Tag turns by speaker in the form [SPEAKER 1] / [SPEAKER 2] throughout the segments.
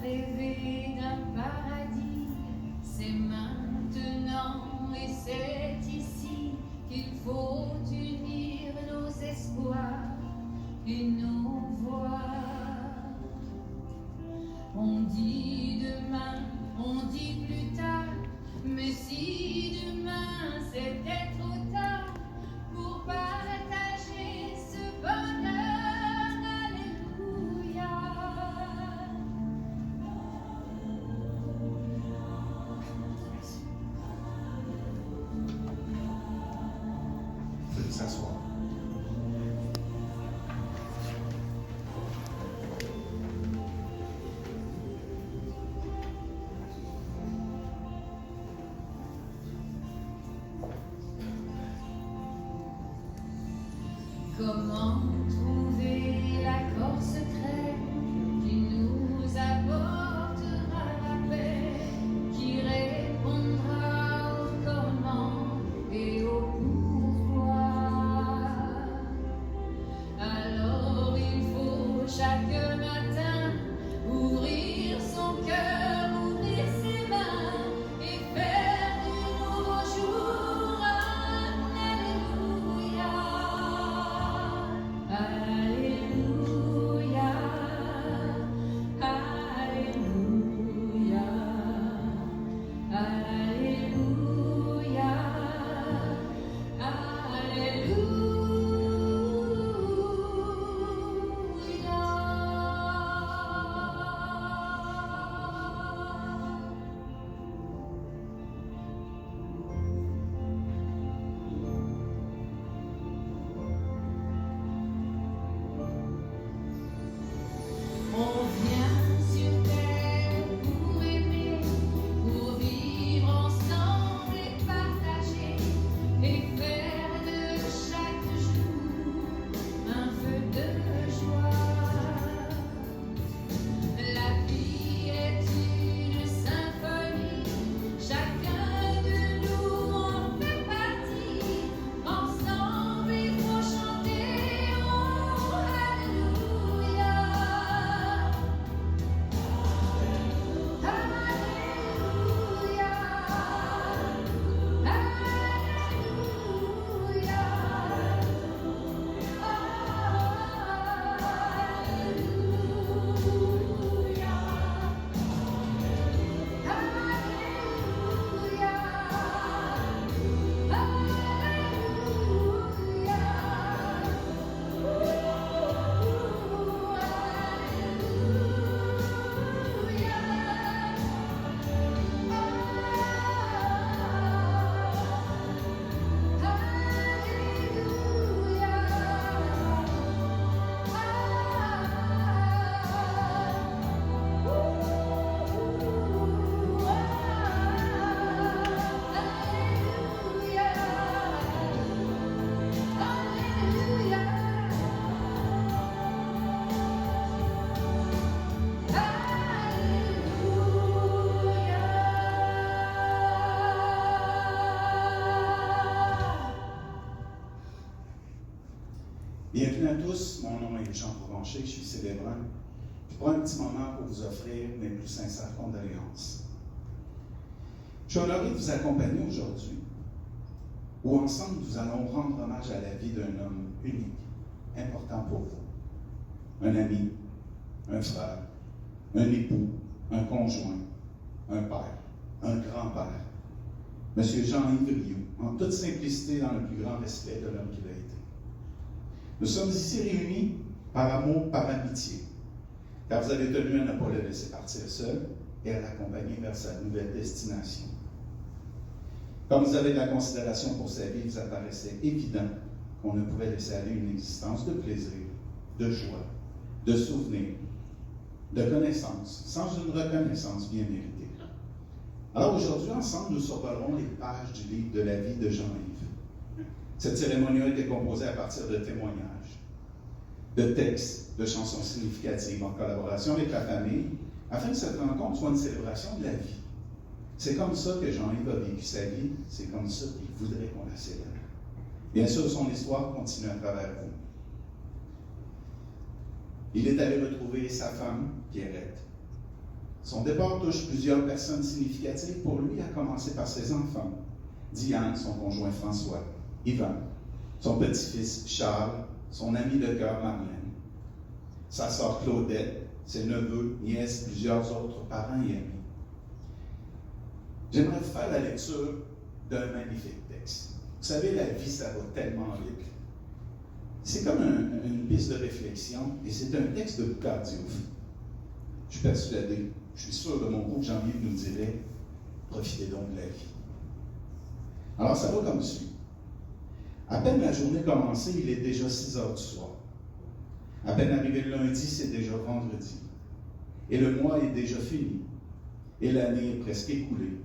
[SPEAKER 1] rêvé d'un paradis, c'est maintenant et c'est ici qu'il faut unir nos espoirs et nos voix. On dit demain, on dit plus tard, mais si demain c'était trop tard pour partager ce bonheur, alléluia.
[SPEAKER 2] Veuillez s'asseoir.
[SPEAKER 1] Comment trouver l'accord secret qui nous apportera la paix, qui répondra au comment et au pourquoi? Alors il faut chaque matin ouvrir son cœur, ouvrir ses mains et faire du nouveau jour un alléluia. Alléluia, alléluia, alléluia, On vient sur terre pour aimer, pour vivre ensemble et partager, et faire de chaque jour un feu de joie. La vie est une symphonie, chacun de nous en fait partie. Ensemble il faut chanter, oh alléluia. Alléluia,
[SPEAKER 2] Bienvenue à tous, mon nom est Jean Provencher, je suis célébrant. Je prends un petit moment pour vous offrir mes plus sincères condoléances. Je suis honoré de vous accompagner aujourd'hui, où ensemble nous allons rendre hommage à la vie d'un homme unique, important pour vous. Un ami, un frère, un époux, un conjoint, un père, un grand-père. Monsieur Jean-Yves Rioux, en toute simplicité, dans le plus grand respect de l'homme qu'il a été. Nous sommes ici réunis par amour, par amitié, car vous avez tenu à ne pas le laisser partir seul et à l'accompagner vers sa nouvelle destination. Comme vous avez de la considération pour sa vie, il vous apparaissait évident qu'on ne pouvait laisser aller une existence de plaisir, de joie, de souvenirs, de connaissances, sans une reconnaissance bien méritée. Alors aujourd'hui, ensemble, nous survolerons les pages du livre de la vie de Jean-Yves. Cette cérémonie a été composée à partir de témoignages, de textes, de chansons significatives en collaboration avec la famille, afin que cette rencontre soit une célébration de la vie. C'est comme ça que Jean-Yves a vécu sa vie, c'est comme ça qu'il voudrait qu'on la célèbre. Bien sûr, son histoire continue à travers vous. Il est allé retrouver sa femme, Pierrette, Son départ touche plusieurs personnes significatives pour lui, à commencer par ses enfants. Diane, son conjoint François, Yvan, son petit-fils Charles, son ami de cœur Marlène, sa sœur Claudette, ses neveux, nièces, plusieurs autres parents et amis. J'aimerais vous faire la lecture d'un magnifique texte. Vous savez, la vie, ça va tellement vite. C'est comme une piste de réflexion, et c'est un texte de Boucard Diouf. Je suis persuadé, je suis sûr de mon coup que Jean-Yves nous dirait « Profitez donc de la vie ». Alors, ça va comme suit. À peine la journée commencée, il est déjà 6 heures du soir. À peine arrivé le lundi, c'est déjà vendredi. Et le mois est déjà fini. Et l'année est presque écoulée.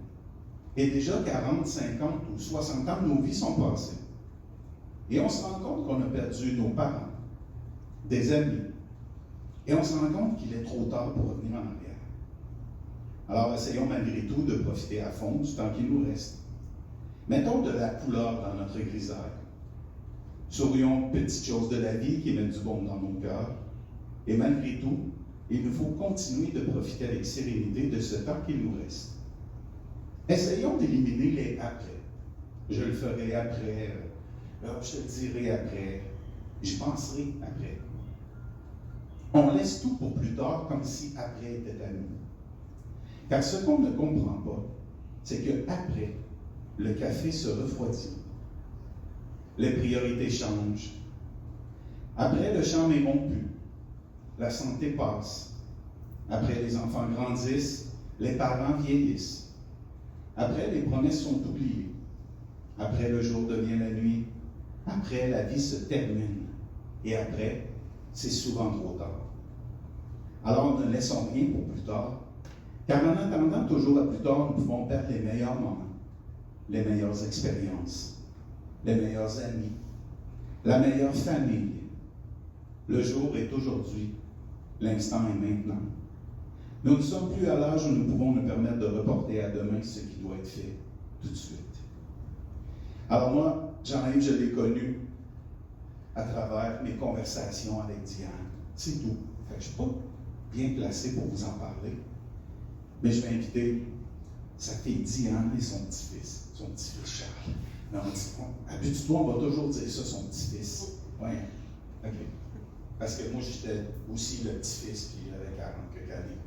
[SPEAKER 2] Et déjà 40, 50 ou 60 ans de nos vies sont passés. Et on se rend compte qu'on a perdu nos parents, des amis. Et on se rend compte qu'il est trop tard pour revenir en arrière. Alors essayons malgré tout de profiter à fond du temps qu'il nous reste. Mettons de la couleur dans notre grisaille. Sourions petites choses de la vie qui mettent du baume dans nos cœurs. Et malgré tout, il nous faut continuer de profiter avec sérénité de ce temps qu'il nous reste. Essayons d'éliminer les après. Je le ferai après. Je te le dirai après. J'y penserai après. On laisse tout pour plus tard comme si après était à nous. Car ce qu'on ne comprend pas, c'est que après, le café se refroidit. Les priorités changent. Après, le champ est rompu. La santé passe. Après, les enfants grandissent. Les parents vieillissent. Après, les promesses sont oubliées. Après, le jour devient la nuit. Après, la vie se termine. Et après, c'est souvent trop tard. Alors, ne laissons rien pour plus tard, car en attendant toujours à plus tard, nous pouvons perdre les meilleurs moments, les meilleures expériences, les meilleurs amis, la meilleure famille. Le jour est aujourd'hui, l'instant est maintenant. Nous ne sommes plus à l'âge où nous pouvons nous permettre de reporter à demain ce qui doit être fait tout de suite. Alors moi, Jean-Yves, je l'ai connu à travers mes conversations avec Diane. C'est tout. Fait que je ne suis pas bien placé pour vous en parler, mais je vais inviter sa fille Diane et son petit-fils Charles. Mais habituellement, on va toujours dire ça, son petit-fils. Oui, OK. Parce que moi, j'étais aussi le petit-fils, puis il avait 40 quelques années.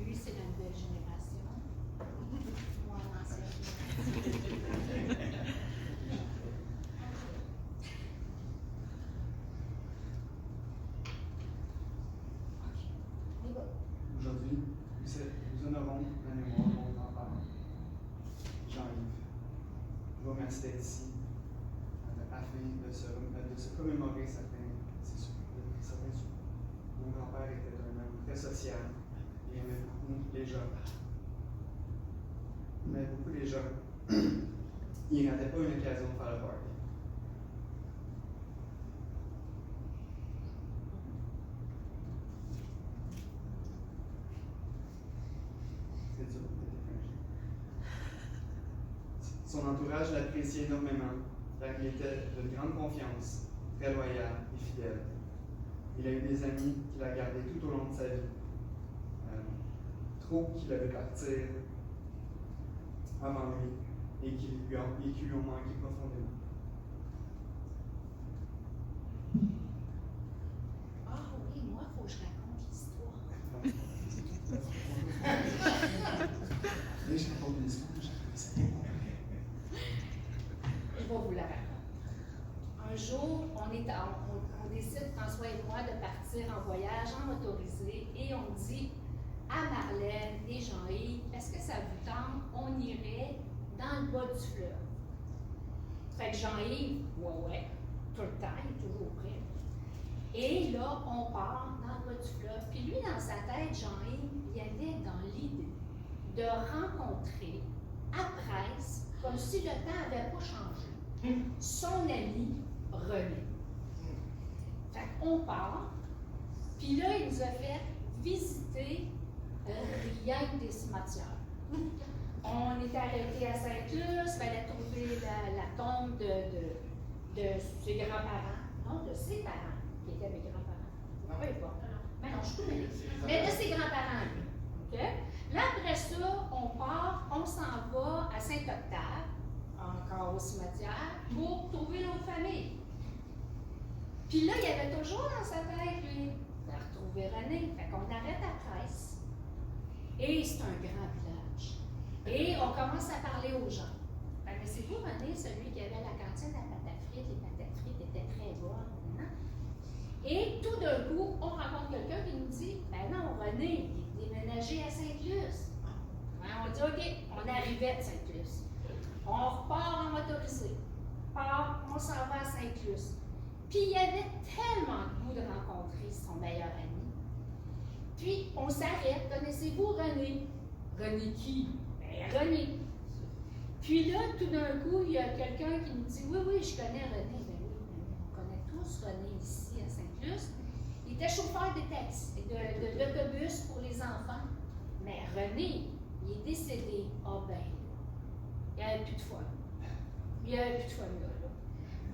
[SPEAKER 1] Lui, c'est la nouvelle génération. Moi, l'ancienne.
[SPEAKER 3] Aujourd'hui, nous honorons la mémoire de mon grand-père, Jean-Yves. Je vous remercie d'être ici afin de se commémorer certains souvenirs. Mon grand-père était un homme très social. Il aimait beaucoup les gens. Il aimait beaucoup les gens. Il n'avait pas une occasion de faire le party. C'est dur d'être étranger. Son entourage l'appréciait énormément, car il était de grande confiance, très loyal et fidèle. Il a eu des amis qu'il a gardés tout au long de sa vie. Trop qu'il avait partir avant lui et qui lui ont manqué profondément.
[SPEAKER 1] Ah oui, moi, il faut que je raconte l'histoire.
[SPEAKER 2] Je raconte une histoire,
[SPEAKER 1] Je vais vous la raconter. Un jour, on décide, François et moi, de partir en voyage en motorisé et on dit à Marlène et Jean-Yves, est-ce que ça vous tente, on irait dans le bas du fleuve? Fait que Jean-Yves, ouais, tout le temps, il est toujours prêt. Et là, on part dans le bas du fleuve. Puis lui, dans sa tête, Jean-Yves, il avait dans l'idée de rencontrer à Presse, comme si le temps n'avait pas changé, son ami René. Fait qu'on part, puis là, il nous a fait visiter rien que des cimetières. On était arrêtés à Saint-Luce, il fallait trouver la tombe de ses grands-parents. Non, de ses parents, qui étaient mes grands-parents. Peu importe. Mais non, je suis tout mêlée. Mais de ses grands-parents, lui. Okay? Là, après ça, on part, on s'en va à Saint-Octave, encore au cimetière, pour trouver l'autre famille. Puis là, il y avait toujours dans sa tête, lui, de retrouver René. Fait qu'on arrête à Presse. Et c'est un grand village. Et on commence à parler aux gens. Connaissez-vous René, celui qui avait la cantine à pâte à frites? Les pâtes à frites étaient très bonnes. Non? Et tout d'un coup, on rencontre quelqu'un qui nous dit, ben non, René, il est déménagé à Saint-Luce. On dit, OK, on arrivait de Saint-Luce. On repart en motorisé. On s'en va à Saint-Luce. Puis il y avait tellement de goût de rencontrer son meilleur ami. Puis on s'arrête. Connaissez-vous René? René qui? Ben René. Puis là, tout d'un coup, il y a quelqu'un qui nous dit, oui, je connais René. Ben oui, on connaît tous René ici à Saint-Luce. Il était chauffeur de taxi, de l'autobus pour les enfants. Mais René, il est décédé. Ah ben, il n'y avait plus de foi. Il n'y avait plus de formule.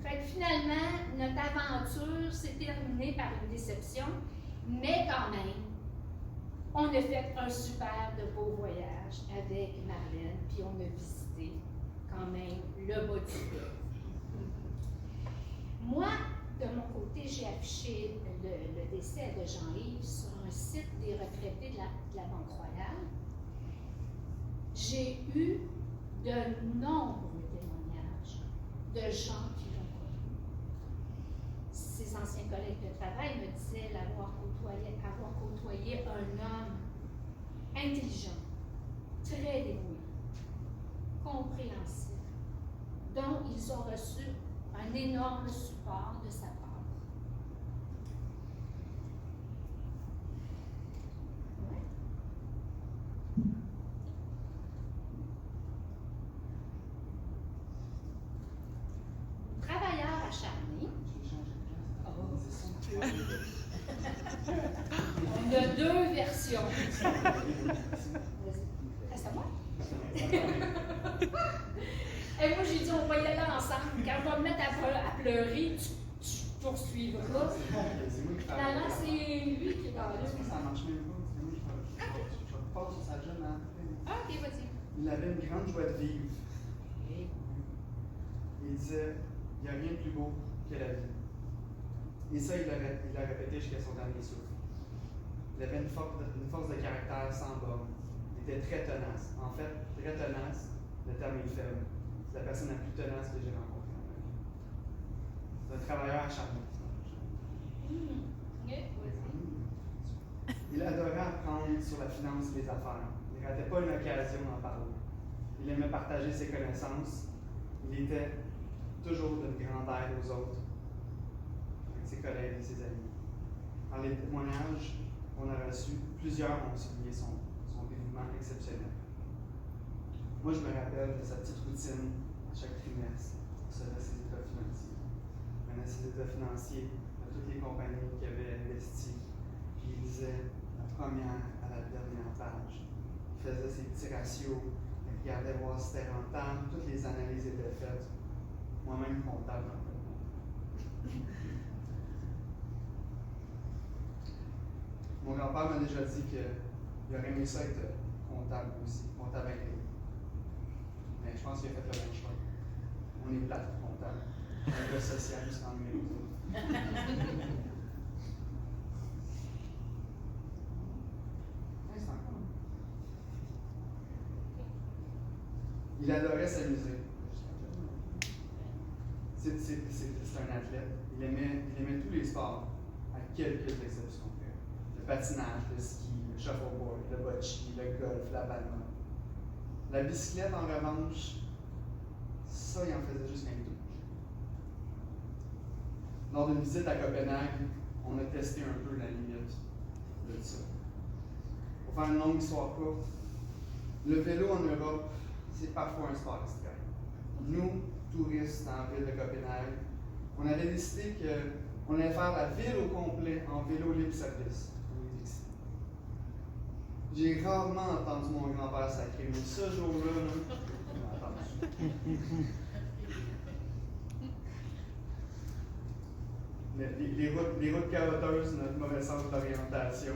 [SPEAKER 1] Fait que finalement, notre aventure s'est terminée par une déception, mais quand même, on a fait un super de beau voyage avec Marlène, puis on a visité quand même le bas du fleuve. Moi, de mon côté, j'ai affiché le décès de Jean-Yves sur un site des retraités de la Banque Royale. J'ai eu de nombreux témoignages de gens qui l'ont connu. Ses anciens collègues de travail me disaient avoir côtoyé un homme intelligent, très dévoué, compréhensif, dont ils ont reçu un énorme support de sa part. Travailleur acharné. On a deux versions. Reste à moi. Et moi, j'ai dit, on va y aller ensemble. Quand je vais me mettre à pleurer, tu poursuivras. Finalement, c'est lui qui est dans là.
[SPEAKER 3] Ça marche même pas. Je vais pas sur sa jeune.
[SPEAKER 1] Ah, ok, vas-y.
[SPEAKER 3] Il avait une grande joie de vivre. Il disait, il n'y a rien de plus beau que la vie. Et ça, il l'a répété jusqu'à son dernier souffle. Il avait une force de caractère sans borne. Il était très tenace. En fait, très tenace, le terme est faible. C'est la personne la plus tenace que j'ai rencontrée dans ma vie. C'est un travailleur acharné. Il adorait apprendre sur la finance et les affaires. Il ne ratait pas une occasion d'en parler. Il aimait partager ses connaissances. Il était toujours d'une grande aide aux autres, avec ses collègues et ses amis. Dans les témoignages qu'on a reçus, plusieurs ont souligné son dévouement exceptionnel. Moi, je me rappelle de sa petite routine à chaque trimestre pour se faire ses états financiers. Il menait ses états financiers à toutes les compagnies qui avaient investi. Puis il lisait la première à la dernière page. Il faisait ses petits ratios. Il regardait voir si c'était rentable. Toutes les analyses étaient faites. Moi-même comptable un peu. Mon grand-père m'a déjà dit qu'il aurait aimé ça être comptable aussi, comptable agréé. Mais je pense qu'il a fait le même choix. On est plate comptable. Un gars social, c'est en numéro. Il adorait s'amuser. C'est un athlète. Il aimait tous les sports, à quelques exceptions près. Le patinage, le ski, le shuffleboard, le bocce, le golf, la balma. La bicyclette, en revanche, ça, il en faisait juste un tout. Lors d'une visite à Copenhague, on a testé un peu la limite. de ça. Pour faire une longue histoire courte, le vélo en Europe, c'est parfois un sport extrême. Nous, touristes dans la ville de Copenhague, on avait décidé qu'on allait faire la ville au complet en vélo libre service. J'ai rarement entendu mon grand-père sacrer, mais ce jour-là, j'ai entendu. Les routes caroteuses, notre mauvais sens d'orientation,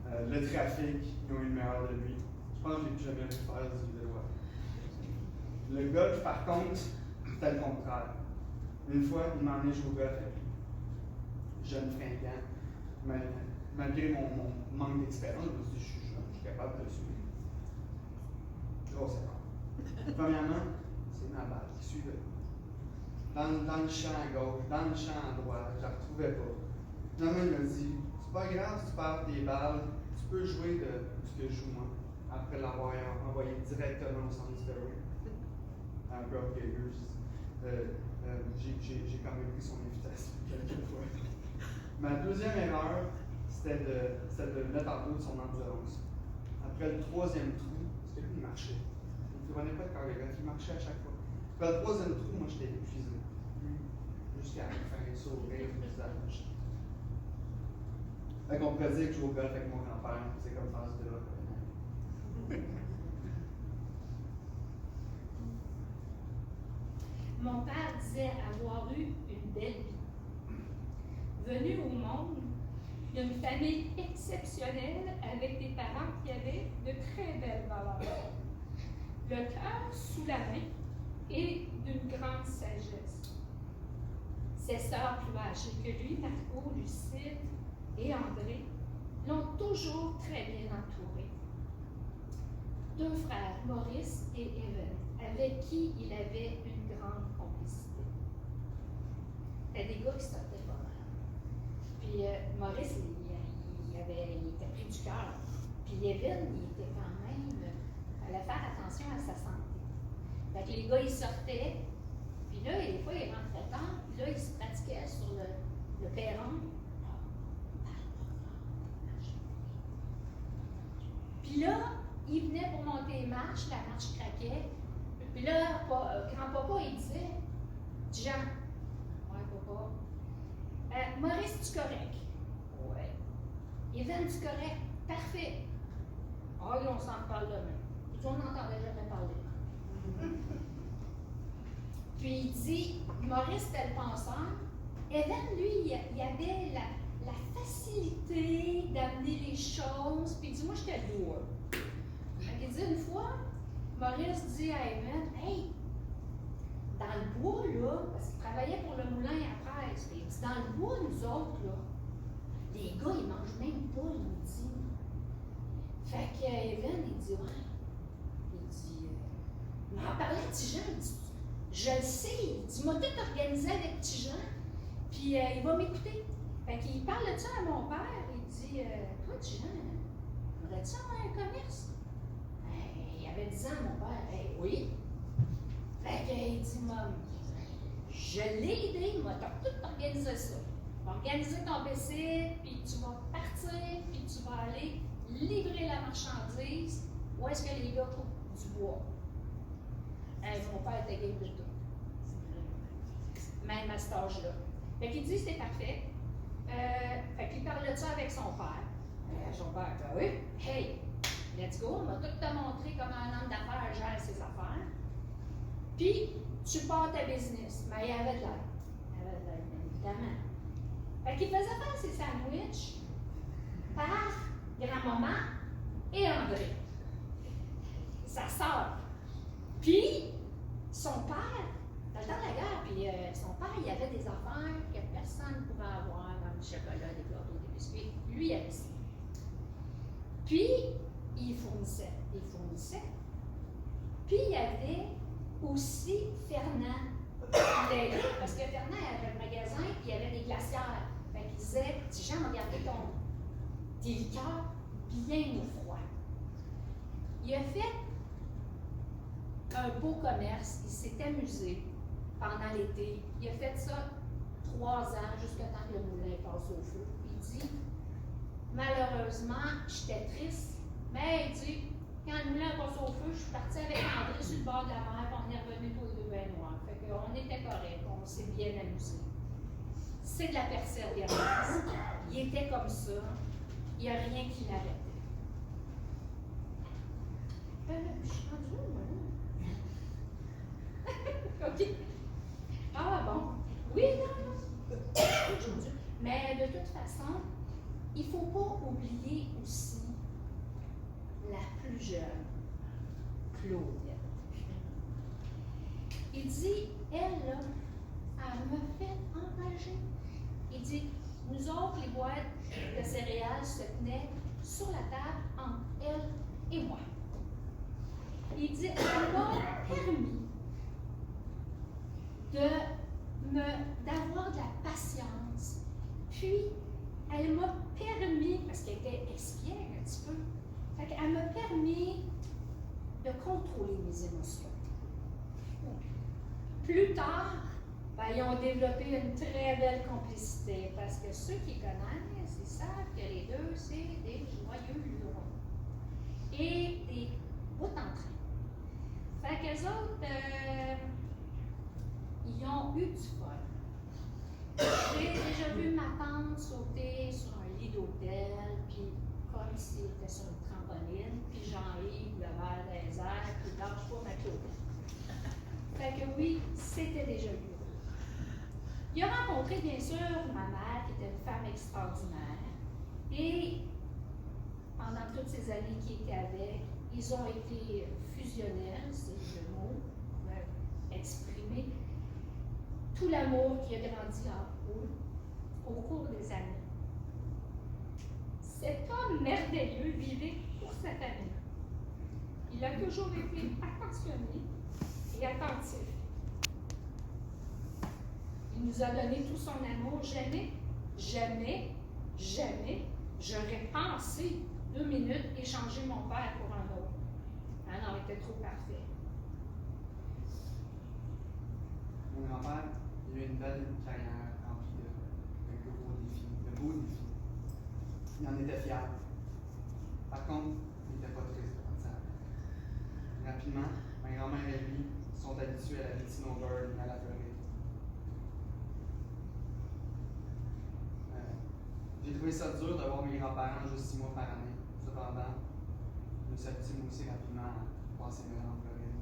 [SPEAKER 3] le trafic, ils ont eu le meilleur de lui. Je pense que je n'ai plus jamais vu faire du vélo. Le golf, par contre, c'était le contraire. Une fois, il m'a emmené jouer au golf avec lui. Jeune fringant, malgré mon manque d'expérience, je me suis dit, je suis jeune, je suis capable de le suivre. Grosse erreur. Premièrement, c'est ma balle qui suivait. Dans le champ à gauche, dans le champ à droite, je ne la retrouvais pas. Finalement, il m'a dit, c'est pas grave si tu perds tes balles, tu peux jouer de ce que je joue moi, après l'avoir envoyé directement au centre du fairway. Un peu orgueilleux, j'ai quand même pris son invitation quelques fois. Ma deuxième erreur, c'était de le mettre en doute son endurance. Après le troisième trou, c'était lui qui marchait. Il ne prenait pas de cardiographe, il marchait à chaque fois. Après le troisième trou, moi j'étais épuisé. Jusqu'à la fin, sourire, le visage. Fait qu'on pourrait dire que je joue au golf avec mon grand-père, c'est comme faire du vélo.
[SPEAKER 1] Mon père disait avoir eu une belle vie. Venu au monde d'une famille exceptionnelle avec des parents qui avaient de très belles valeurs. Le cœur sous la main et d'une grande sagesse. Ses sœurs plus âgées que lui, Marco, Lucille et André, l'ont toujours très bien entouré. Deux frères, Maurice et Evan, avec qui il avait une grande complicité. C'était des gars qui sortaient pas mal. Puis Maurice, il était pris du cœur. Puis Evan, il était quand même, il allait faire attention à sa santé. Fait que les gars, ils sortaient, puis là, des fois, ils rentraient tard, puis là, ils se pratiquaient sur le perron. Puis là, il venait pour monter les marches, la marche craquait. Puis là, quand papa, il disait, Jean, ouais, papa, Maurice, tu correct? Ouais. Evan, tu correct? Parfait. Ah, là, on s'en parle demain. Puis on n'entendait jamais parler. Puis il dit, Maurice, c'était le penseur. Evan, lui, il avait la facilité d'amener les choses. Puis il dit, moi, j'étais lourd. Il dit une fois, Maurice dit à Evan, hey, dans le bois, là, parce qu'il travaillait pour le moulin à presse, il dit, dans le bois, nous autres, là, les gars, ils mangent même pas le midi. Fait que Evan, il dit, ouais. Il dit, il m'en parlait à Tijan, il dit, je le sais, il dit, m'a tout organisé avec Tijan, puis il va m'écouter. Fait qu'il parle de ça à mon père, il dit, toi, Tijan, voudrais-tu avoir un commerce? Il avait 10 ans, mon père. Oui. Fait qu'il dit, Maman, je l'ai aidé, il m'a tout organisé ça. Tu vas organiser ton PC, puis tu vas partir, puis tu vas aller livrer la marchandise. Où est-ce que les gars coupent du bois? Mon père était game de tout. Même à cet âge-là. Fait qu'il dit, c'est parfait. Fait qu'il parle de ça avec son père. Son père, ben oui. Hey! Let's go, on va tout te montrer comment un homme d'affaires gère ses affaires. Puis, tu pars ta business. Mais il y avait de l'air. Il y avait de l'air, évidemment. Fait qu'il faisait faire ses sandwichs par grand-maman et André, sa sœur. Puis, son père, dans le temps de la guerre, puis son père, il avait des affaires que personne ne pouvait avoir, comme du chocolat, des gâteaux, des biscuits. Lui, il avait ça. Puis, il fournissait. Puis, il y avait aussi Fernand qui l'aidait, parce que Fernand avait le magasin, puis il y avait des glacières. Fait qu'il disait, Tijan m'a gardé tes liqueurs bien au froid. Il a fait un beau commerce, il s'est amusé pendant l'été. Il a fait ça 3 ans, jusqu'à temps que le moulin passe au feu. Il dit, Malheureusement, j'étais triste, mais il dit, quand le moulin passe au feu, je suis partie avec André sur le bord de la mer, puis on est revenus tous les deux bien noirs. Fait qu'on était corrects, on s'est bien amusés. C'est de la persévérance. Il était comme ça. Il n'y a rien qui l'arrêtait. Je suis rendue où, moi, là? OK. Ah, bon. Oui, non. Mais de toute façon, il ne faut pas oublier aussi la plus jeune, Claudette. Il dit, elle, là, elle me fait enrager. Il dit, nous autres, les boîtes de céréales se tenaient sur la table entre elle et moi. Il dit, elle m'a permis d'avoir de la patience. Puis, elle m'a permis, parce qu'elle était espiègle un petit peu, elle m'a permis de contrôler mes émotions. Plus tard, ils ont développé une très belle complicité, parce que ceux qui connaissent, ils savent que les deux, c'est des joyeux lurons et des bouts en train. Fait qu'eux autres, ils ont eu du fun. J'ai déjà vu ma tante sauter sur un lit d'hôtel, puis comme s'il était sur une trampoline, puis Jean-Yves le verre des airs, puis lâche pas ma Claudette. Fait que oui, c'était déjà lui. Il a rencontré bien sûr ma mère, qui était une femme extraordinaire, et pendant toutes ces années qu'il était avec, ils ont été fusionnels, c'est le mot, pour exprimer tout l'amour qui a grandi en eux au cours des années. Cet homme merveilleux vivait pour sa famille. Il a toujours été attentionné et attentif. Il nous a donné tout son amour. Jamais, j'aurais pensé 2 minutes échanger mon père pour un autre. Ah non, il était trop parfait.
[SPEAKER 3] Mon grand-père, il a eu une belle carrière remplie de gros défis, de beaux défis. Il en était fier. Par contre, il n'était pas triste de partir. Rapidement, ma grand-mère et lui sont habitués à la vie de snowbird et à la Floride. J'ai trouvé ça dur de voir mes grands-parents juste 6 mois par année. Cependant, je me suis habitué aussi rapidement à passer mes ans en Floride.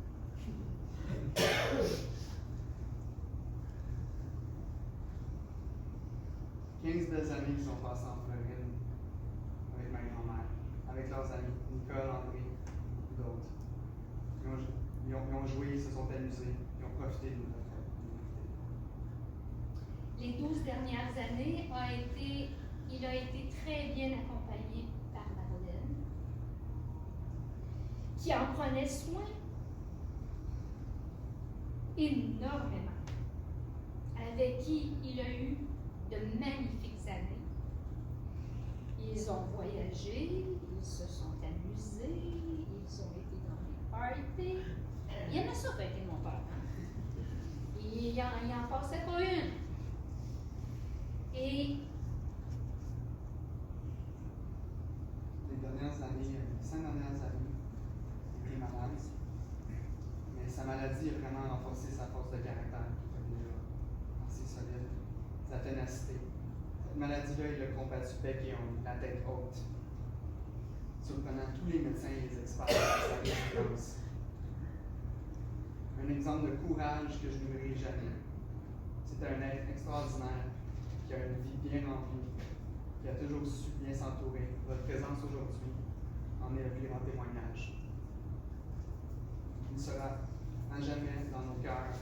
[SPEAKER 3] 15 belles années qu'ils ont passées en Floride avec ma grand-mère, avec leurs amis, Nicole, André, et d'autres. Ils ont joué, ils se sont amusés, ils ont profité de notre fête.
[SPEAKER 1] Les 12 dernières années, il a été très bien accompagné par Marlène, qui en prenait soin énormément, avec qui il a eu de magnifiques années. Ils ont voyagé, ils se sont amusés, ils ont été dans les parties. Il aimait ça fêter mon père. Hein? Il n'en passait pas une. Et
[SPEAKER 3] Les 5 dernières années, il était malade. Mais sa maladie a vraiment renforcé sa force de caractère, qui était déjà assez solide, sa ténacité. Cette maladie-là, il l'a combattue bec et ongle, la tête haute, surprenant tous les médecins et les experts de sa résistance. Un exemple de courage que je n'oublierai jamais. C'était un être extraordinaire, qui a une vie bien remplie, qui a toujours su bien s'entourer. Votre présence aujourd'hui en est le plus grand témoignage. Il sera à jamais dans nos cœurs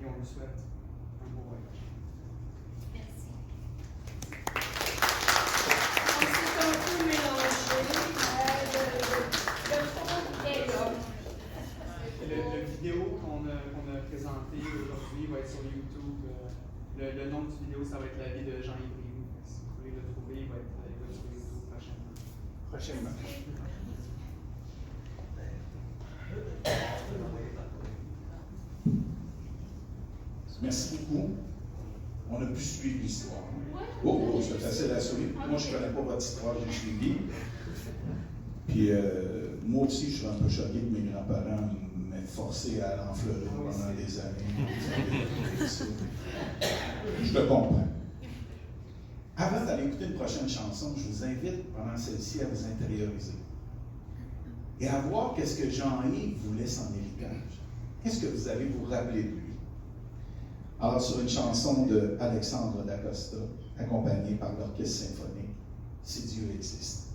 [SPEAKER 3] et on lui souhaite un beau voyage.
[SPEAKER 1] merci. On s'est un peu mélangé. Le fond est là.
[SPEAKER 3] La vidéo qu'on a présentée aujourd'hui va être sur YouTube. Le nom du vidéo, ça va être la vie de Jean-Yves Rioux. Si vous voulez le trouver, il va être sur YouTube prochainement.
[SPEAKER 2] Merci beaucoup. On a pu suivre l'histoire.
[SPEAKER 1] Ouais.
[SPEAKER 2] Oh, c'est facile à suivre. Moi, je ne connais pas votre histoire, j'ai suivi. Puis, moi aussi, je suis un peu choqué que mes grands-parents m'aient forcé à aller en Floride pendant des années. Je le comprends. Avant d'aller écouter une prochaine chanson, je vous invite pendant celle-ci à vous intérioriser et à voir qu'est-ce que Jean-Yves vous laisse en héritage. Qu'est-ce que vous allez vous rappeler de lui? Alors, sur une chanson de Alexandre D'Acosta, accompagnée par l'Orchestre symphonique, Si Dieu existe.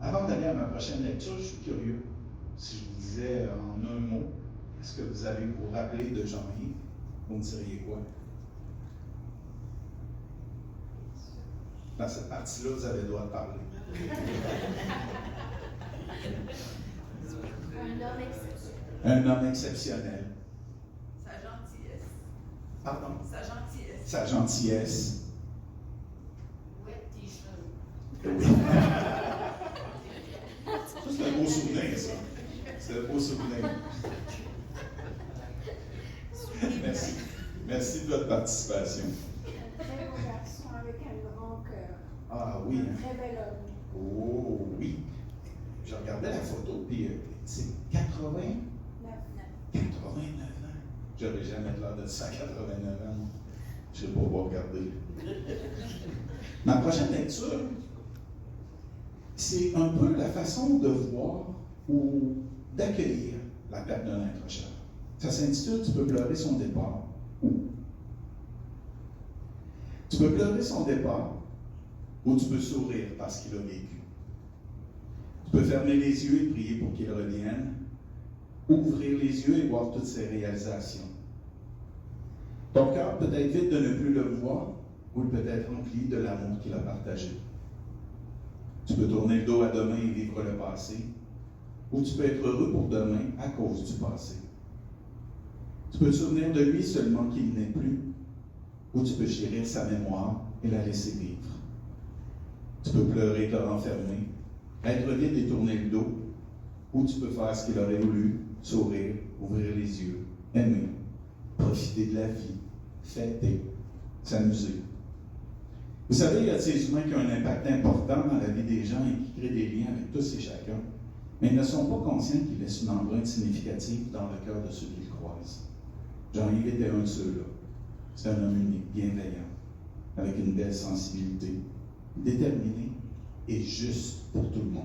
[SPEAKER 2] Avant d'aller à ma prochaine lecture, je suis curieux. Si je vous disais en un mot, est-ce que vous allez vous rappeler de Jean-Yves? Vous me diriez quoi? Dans cette partie-là, vous avez le droit de parler.
[SPEAKER 4] Un homme exceptionnel.
[SPEAKER 2] Un homme exceptionnel.
[SPEAKER 4] Sa gentillesse.
[SPEAKER 2] Pardon?
[SPEAKER 4] Sa gentillesse.
[SPEAKER 2] Sa gentillesse.
[SPEAKER 4] Ouais, tes cheveux.
[SPEAKER 2] Oui. Ça, c'est un beau souvenir, ça. C'est un beau souvenir. Merci. Merci de votre participation.
[SPEAKER 5] Un très beau garçon avec un grand cœur.
[SPEAKER 2] Ah oui.
[SPEAKER 5] Un très bel homme.
[SPEAKER 2] Oh oui. Je regardais la photo, puis c'est 89 ans. J'aurais jamais l'air de ça à 89 ans. Je ne sais pas regarder. Ma prochaine lecture, c'est un peu la façon de voir ou d'accueillir la perte d'un être cher. Ça s'intitule « Tu peux pleurer son départ » ou « Tu peux pleurer son départ » ou « Tu peux sourire parce qu'il a vécu ». Tu peux fermer les yeux et prier pour qu'il revienne, ou ouvrir les yeux et voir toutes ses réalisations. Ton cœur peut être vide de ne plus le voir, ou il peut être rempli de l'amour qu'il a partagé. Tu peux tourner le dos à demain et vivre le passé, ou tu peux être heureux pour demain à cause du passé. Tu peux te souvenir de lui seulement qu'il n'est plus, ou tu peux chérir sa mémoire et la laisser vivre. Tu peux pleurer, te renfermer, être vide et tourner le dos, ou tu peux faire ce qu'il aurait voulu sourire, ouvrir les yeux, aimer, profiter de la vie, fêter, s'amuser. Vous savez, il y a de ces humains qui ont un impact important dans la vie des gens et qui créent des liens avec tous et chacun, mais ils ne sont pas conscients qu'ils laissent une empreinte significative dans le cœur de ceux qu'ils croisent. Jean-Yves était un de ceux-là. C'est un homme unique, bienveillant, avec une belle sensibilité, déterminé et juste pour tout le monde.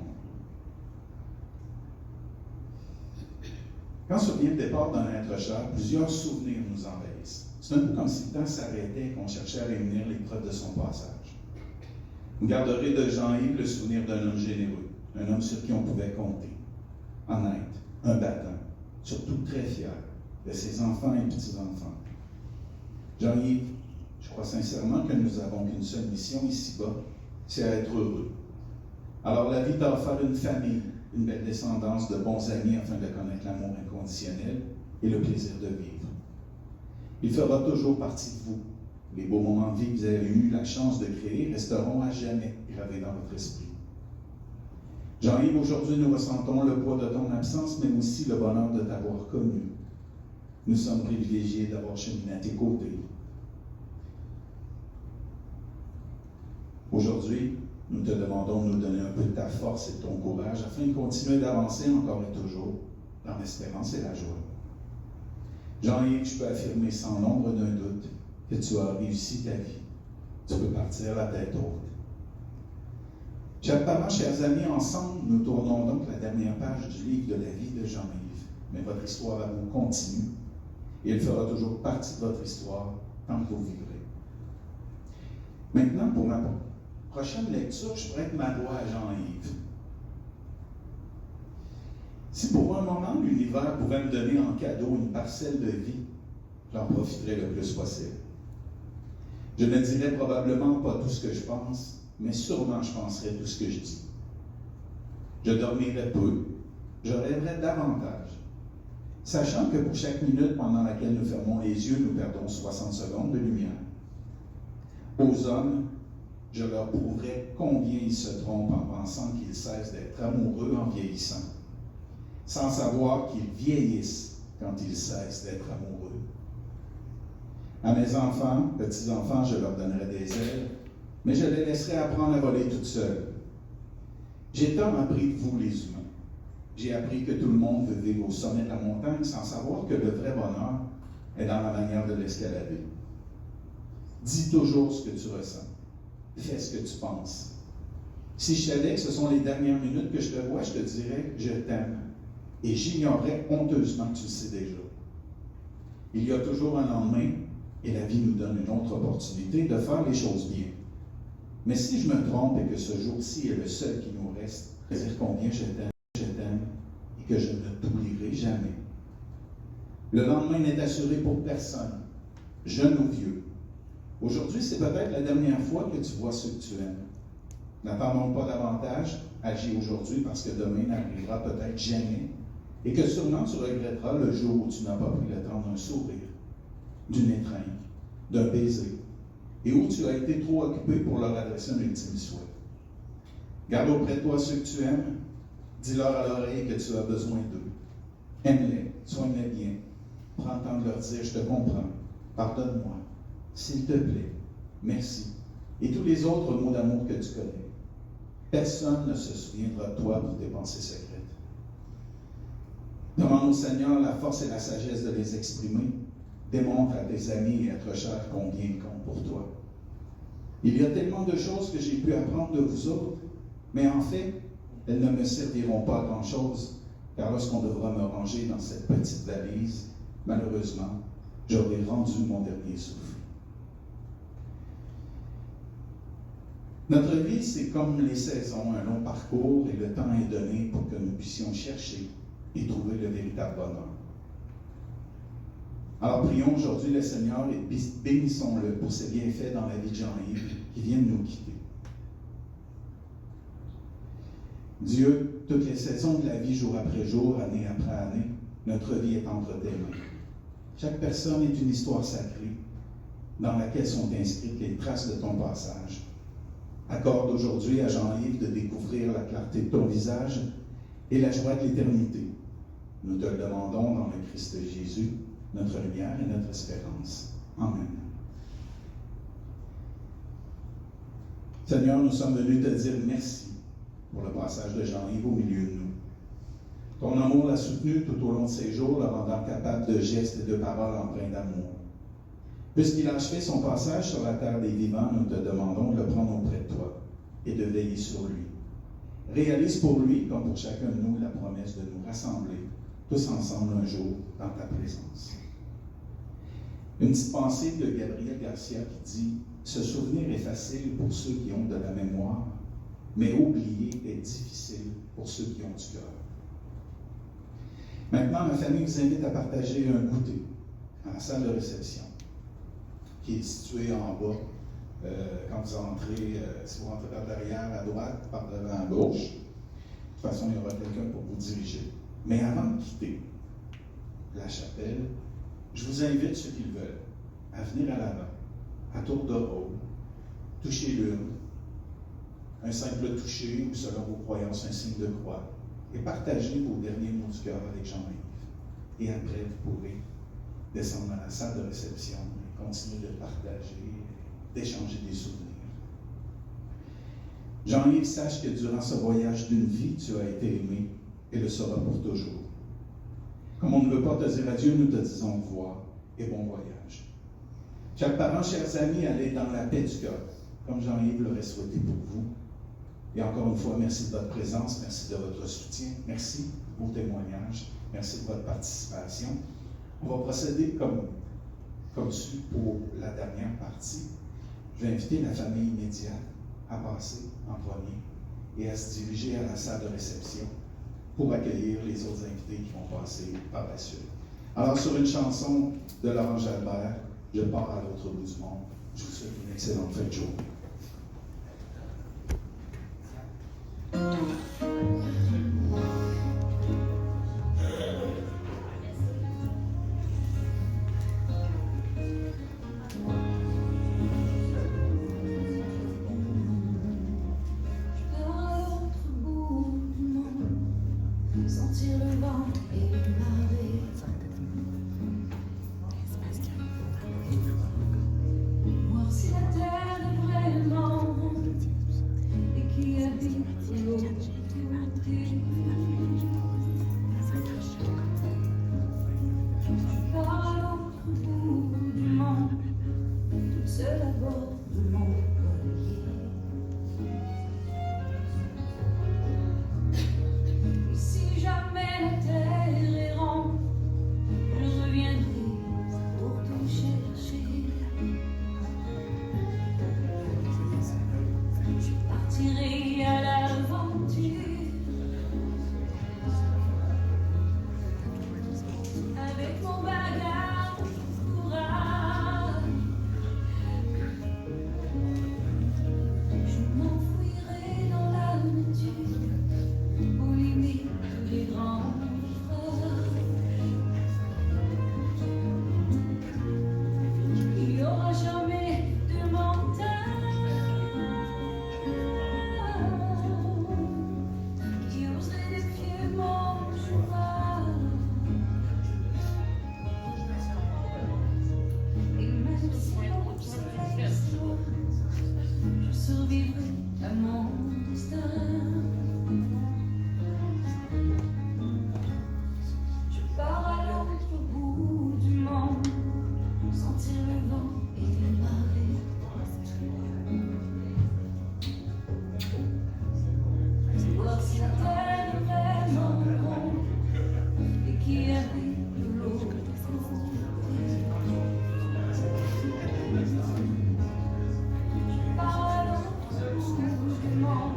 [SPEAKER 2] Quand survient le départ d'un être cher, plusieurs souvenirs nous envahissent. C'est un peu comme si le temps s'arrêtait et qu'on cherchait à réunir les preuves de son passage. Vous garderez de Jean-Yves le souvenir d'un homme généreux, un homme sur qui on pouvait compter, honnête, un battant, surtout très fier de ses enfants et petits-enfants. Jean-Yves, je crois sincèrement que nous n'avons qu'une seule mission ici-bas, c'est à être heureux. Alors la vie t'a offert une famille, une belle descendance de bons amis afin de connaître l'amour inconditionnel et le plaisir de vivre. Il fera toujours partie de vous. Les beaux moments de vie que vous avez eu la chance de créer resteront à jamais gravés dans votre esprit. Jean-Yves, aujourd'hui nous ressentons le poids de ton absence, mais aussi le bonheur de t'avoir connu. Nous sommes privilégiés d'avoir cheminé à tes côtés. Aujourd'hui, nous te demandons de nous donner un peu de ta force et de ton courage afin de continuer d'avancer encore et toujours dans l'espérance et la joie. Jean-Yves, je peux affirmer sans l'ombre d'un doute que tu as réussi ta vie. Tu peux partir la tête haute. Chers parents, chers amis, ensemble, nous tournons donc la dernière page du livre de la vie de Jean-Yves. Mais votre histoire à vous continue et elle fera toujours partie de votre histoire tant que vous vivrez. Maintenant, pour ma prochaine lecture, je prête ma voix à Jean-Yves. Si pour un moment l'univers pouvait me donner en cadeau une parcelle de vie, j'en profiterais le plus possible. Je ne dirais probablement pas tout ce que je pense, mais sûrement je penserais tout ce que je dis. Je dormirais peu, je rêverais davantage, sachant que pour chaque minute pendant laquelle nous fermons les yeux, nous perdons 60 secondes de lumière. Aux hommes, je leur prouverai combien ils se trompent en pensant qu'ils cessent d'être amoureux en vieillissant, sans savoir qu'ils vieillissent quand ils cessent d'être amoureux. À mes enfants, petits-enfants, je leur donnerai des ailes, mais je les laisserai apprendre à voler toutes seules. J'ai tant appris de vous, les humains. J'ai appris que tout le monde veut vivre au sommet de la montagne sans savoir que le vrai bonheur est dans la manière de l'escalader. Dis toujours ce que tu ressens. Fais ce que tu penses. Si je savais que ce sont les dernières minutes que je te vois, je te dirais « je t'aime ». Et j'ignorerais honteusement que tu le sais déjà. Il y a toujours un lendemain et la vie nous donne une autre opportunité de faire les choses bien. Mais si je me trompe et que ce jour-ci est le seul qui nous reste, dire combien je t'aime et que je ne t'oublierai jamais. Le lendemain n'est assuré pour personne, jeune ou vieux. Aujourd'hui, c'est peut-être la dernière fois que tu vois ceux que tu aimes. N'attendons pas davantage, agis aujourd'hui parce que demain n'arrivera peut-être jamais et que sûrement tu regretteras le jour où tu n'as pas pris le temps d'un sourire, d'une étreinte, d'un baiser et où tu as été trop occupé pour leur adresser un ultime souhait. Garde auprès de toi ceux que tu aimes, dis-leur à l'oreille que tu as besoin d'eux. Aime-les, soigne-les bien, prends le temps de leur dire « je te comprends, pardonne-moi ». S'il te plaît, merci. Et tous les autres mots d'amour que tu connais. Personne ne se souviendra de toi pour tes pensées secrètes. Demande au Seigneur la force et la sagesse de les exprimer. Démontre à tes amis et êtres chers combien ils comptent pour toi. Il y a tellement de choses que j'ai pu apprendre de vous autres, mais en fait, elles ne me serviront pas à grand-chose, car lorsqu'on devra me ranger dans cette petite valise, malheureusement, j'aurai rendu mon dernier souffle. Notre vie, c'est comme les saisons, un long parcours et le temps est donné pour que nous puissions chercher et trouver le véritable bonheur. Alors prions aujourd'hui le Seigneur et bénissons-le pour ses bienfaits dans la vie de Jean-Yves qui vient de nous quitter. Dieu, toutes les saisons de la vie, jour après jour, année après année, notre vie est entre tes mains. Chaque personne est une histoire sacrée dans laquelle sont inscrites les traces de ton passage. Accorde aujourd'hui à Jean-Yves de découvrir la clarté de ton visage et la joie de l'éternité. Nous te le demandons dans le Christ Jésus, notre lumière et notre espérance. Amen. Seigneur, nous sommes venus te dire merci pour le passage de Jean-Yves au milieu de nous. Ton amour l'a soutenu tout au long de ses jours, le rendant capable de gestes et de paroles empreints d'amour. Puisqu'il a achevé son passage sur la terre des vivants, nous te demandons de le prendre auprès de toi et de veiller sur lui. Réalise pour lui, comme pour chacun de nous, la promesse de nous rassembler tous ensemble un jour dans ta présence. Une petite pensée de Gabriel Garcia qui dit « Se souvenir est facile pour ceux qui ont de la mémoire, mais oublier est difficile pour ceux qui ont du cœur. » Maintenant, ma famille vous invite à partager un goûter à la salle de réception qui est située en bas. Quand vous entrez, si vous rentrez par derrière à droite, par devant à gauche, de toute façon, il y aura quelqu'un pour vous diriger. Mais avant de quitter la chapelle, je vous invite, ceux qui le veulent, à venir à l'avant, à tour de rôle, toucher l'urne, un simple toucher ou selon vos croyances, un signe de croix, et partagez vos derniers mots du cœur avec Jean-Yves. Et après, vous pourrez descendre à la salle de réception et continuer de partager, d'échanger des souvenirs. Jean-Yves, sache que durant ce voyage d'une vie, tu as été aimé et le seras pour toujours. Comme on ne veut pas te dire adieu, nous te disons au revoir et bon voyage. Chers parents, chers amis, allez dans la paix du cœur, comme Jean-Yves l'aurait souhaité pour vous. Et encore une fois, merci de votre présence, merci de votre soutien, merci pour vos témoignages, merci de votre participation. On va procéder comme su pour la dernière partie. Je vais inviter la famille immédiate à passer en premier et à se diriger à la salle de réception pour accueillir les autres invités qui vont passer par la suite. Alors, sur une chanson de Laurent Jalbert, je pars à l'autre bout du monde. Je vous souhaite une excellente fin de journée.
[SPEAKER 6] Sentir le vent et marée. Voir si la terre est vraiment et qui habite l'eau. Je pars à l'autre bout du monde, toute seule à bord de mon collier. Si jamais la terre est ronde, je reviendrai pour te chercher. Je partirai à l'aventure avec mon bagage courage. Je m'enfouirai dans la nature, aux limites des grands fleuves. Il n'y aura jamais de montagne qui oserait défier mon cheval. Et même si l'on s'explose, je survivrai à mon destin. Je pars à l'autre bout du monde, sentir le vent et les marées. Voir si la terre est vraiment ronde et qui habite de l'autre côté. Je pars à l'autre bout du monde,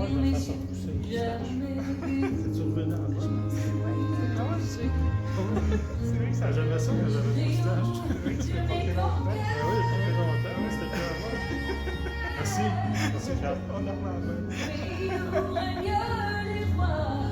[SPEAKER 7] moi, je vais faire ça pousser le moustache. C'est-tu revenu en bas? Ah ouais, c'est vrai que ça, j'aimais ça quand j'avais le moustache. C'est vrai que tu l'as porté longtemps. Ah oui, j'ai porté longtemps, mais c'était plus à moi. Merci. Merci, Charles. On a remarqué.
[SPEAKER 6] règne les rois.